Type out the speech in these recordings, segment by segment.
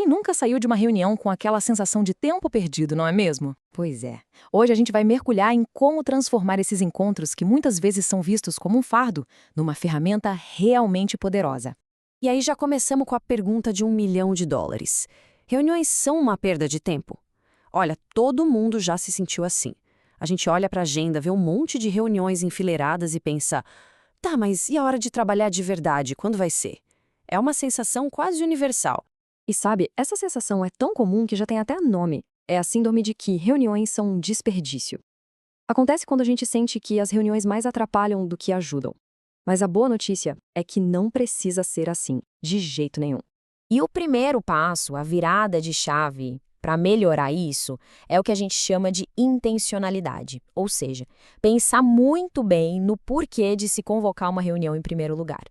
nunca saiu de uma reunião com aquela sensação de tempo perdido, não é mesmo? Pois é. Hoje a gente vai mergulhar em como transformar esses encontros, que muitas vezes são vistos como um fardo, numa ferramenta realmente poderosa. E aí já começamos com a pergunta de US$ 1 milhão. Reuniões são uma perda de tempo? Olha, todo mundo já se sentiu assim. A gente olha para a agenda, vê um monte de reuniões enfileiradas e pensa, tá, mas e a hora de trabalhar de verdade, quando vai ser? É uma sensação quase universal. E sabe, essa sensação é tão comum que já tem até nome. É a síndrome de que reuniões são um desperdício. Acontece quando a gente sente que as reuniões mais atrapalham do que ajudam. Mas a boa notícia é que não precisa ser assim, de jeito nenhum. E o primeiro passo, a virada de chave para melhorar isso, é o que a gente chama de intencionalidade. Ou seja, pensar muito bem no porquê de se convocar uma reunião em primeiro lugar.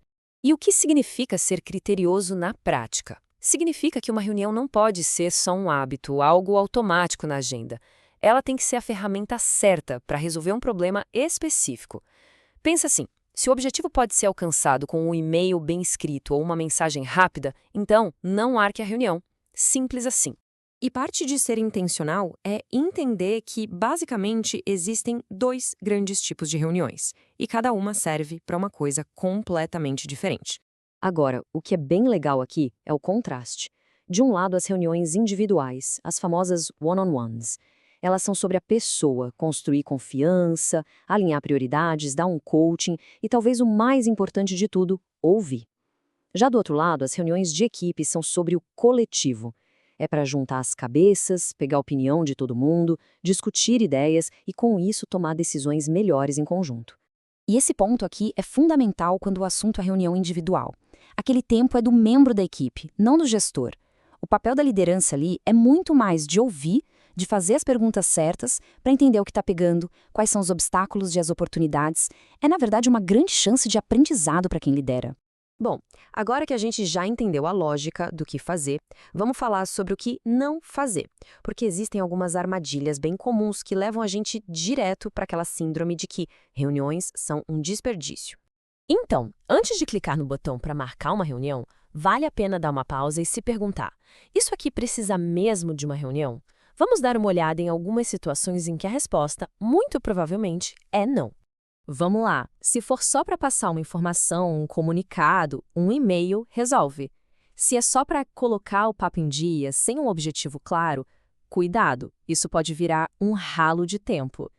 E o que significa ser criterioso na prática? Significa que uma reunião não pode ser só um hábito, algo automático na agenda. Ela tem que ser a ferramenta certa para resolver um problema específico. Pensa assim, se o objetivo pode ser alcançado com um e-mail bem escrito ou uma mensagem rápida, então não arque a reunião. Simples assim. E parte de ser intencional é entender que, basicamente, existem 2 grandes tipos de reuniões, e cada uma serve para uma coisa completamente diferente. Agora, o que é bem legal aqui é o contraste. De um lado, as reuniões individuais, as famosas one-on-ones. Elas são sobre a pessoa, construir confiança, alinhar prioridades, dar um coaching e, talvez o mais importante de tudo, ouvir. Já do outro lado, as reuniões de equipe são sobre o coletivo. É para juntar as cabeças, pegar a opinião de todo mundo, discutir ideias e, com isso, tomar decisões melhores em conjunto. E esse ponto aqui é fundamental quando o assunto é reunião individual. Aquele tempo é do membro da equipe, não do gestor. O papel da liderança ali é muito mais de ouvir, de fazer as perguntas certas para entender o que está pegando, quais são os obstáculos e as oportunidades. É, na verdade, uma grande chance de aprendizado para quem lidera. Bom, agora que a gente já entendeu a lógica do que fazer, vamos falar sobre o que não fazer, porque existem algumas armadilhas bem comuns que levam a gente direto para aquela síndrome de que reuniões são um desperdício. Então, antes de clicar no botão para marcar uma reunião, vale a pena dar uma pausa e se perguntar: isso aqui precisa mesmo de uma reunião? Vamos dar uma olhada em algumas situações em que a resposta, muito provavelmente, é não. Vamos lá, se for só para passar uma informação, um comunicado, um e-mail, resolve. Se é só para colocar o papo em dia, sem um objetivo claro, cuidado, isso pode virar um ralo de tempo.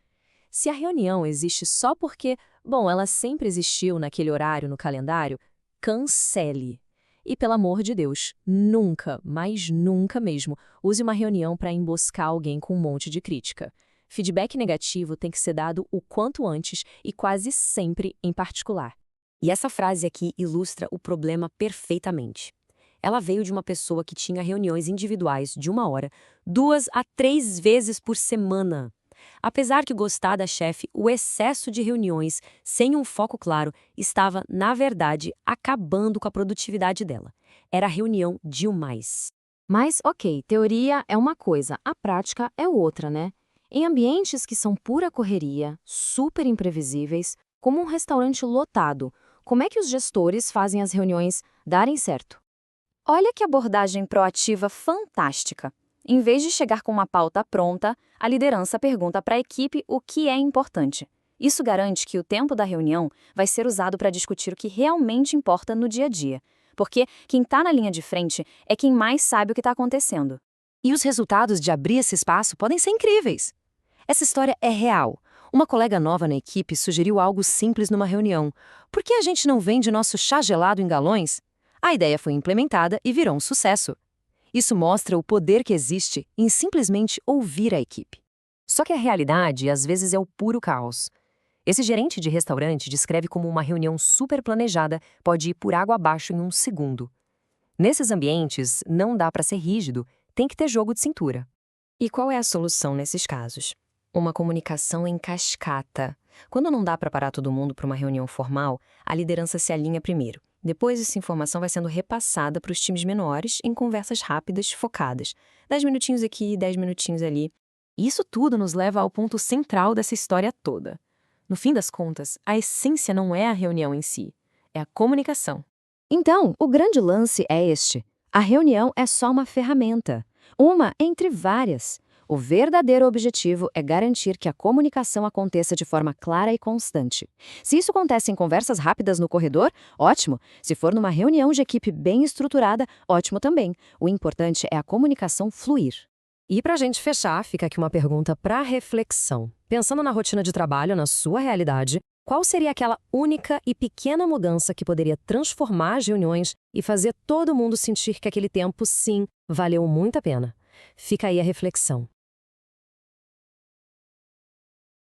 Se a reunião existe só porque, bom, ela sempre existiu naquele horário no calendário, cancele. E, pelo amor de Deus, nunca, mas nunca mesmo, use uma reunião para emboscar alguém com um monte de crítica. Feedback negativo tem que ser dado o quanto antes e quase sempre em particular. E essa frase aqui ilustra o problema perfeitamente. Ela veio de uma pessoa que tinha reuniões individuais de 1 hora, 2 a 3 vezes por semana. Apesar de gostar da chefe, o excesso de reuniões sem um foco claro estava, na verdade, acabando com a produtividade dela. Era reunião demais. Mas, ok, teoria é uma coisa, a prática é outra, né? Em ambientes que são pura correria, super imprevisíveis, como um restaurante lotado, como é que os gestores fazem as reuniões darem certo? Olha que abordagem proativa fantástica. Em vez de chegar com uma pauta pronta, a liderança pergunta para a equipe o que é importante. Isso garante que o tempo da reunião vai ser usado para discutir o que realmente importa no dia a dia, porque quem está na linha de frente é quem mais sabe o que está acontecendo. E os resultados de abrir esse espaço podem ser incríveis. Essa história é real. Uma colega nova na equipe sugeriu algo simples numa reunião. Por que a gente não vende nosso chá gelado em galões? A ideia foi implementada e virou um sucesso. Isso mostra o poder que existe em simplesmente ouvir a equipe. Só que a realidade, às vezes, é o puro caos. Esse gerente de restaurante descreve como uma reunião super planejada pode ir por água abaixo em um segundo. Nesses ambientes, não dá para ser rígido, tem que ter jogo de cintura. E qual é a solução nesses casos? Uma comunicação em cascata. Quando não dá para parar todo mundo para uma reunião formal, a liderança se alinha primeiro. Depois, essa informação vai sendo repassada para os times menores em conversas rápidas, focadas. 10 minutinhos aqui, 10 minutinhos ali. E isso tudo nos leva ao ponto central dessa história toda. No fim das contas, a essência não é a reunião em si, é a comunicação. Então, o grande lance é este. A reunião é só uma ferramenta, uma entre várias. O verdadeiro objetivo é garantir que a comunicação aconteça de forma clara e constante. Se isso acontece em conversas rápidas no corredor, ótimo. Se for numa reunião de equipe bem estruturada, ótimo também. O importante é a comunicação fluir. E para a gente fechar, fica aqui uma pergunta para reflexão. Pensando na rotina de trabalho, na sua realidade, qual seria aquela única e pequena mudança que poderia transformar as reuniões e fazer todo mundo sentir que aquele tempo, sim, valeu muito a pena? Fica aí a reflexão.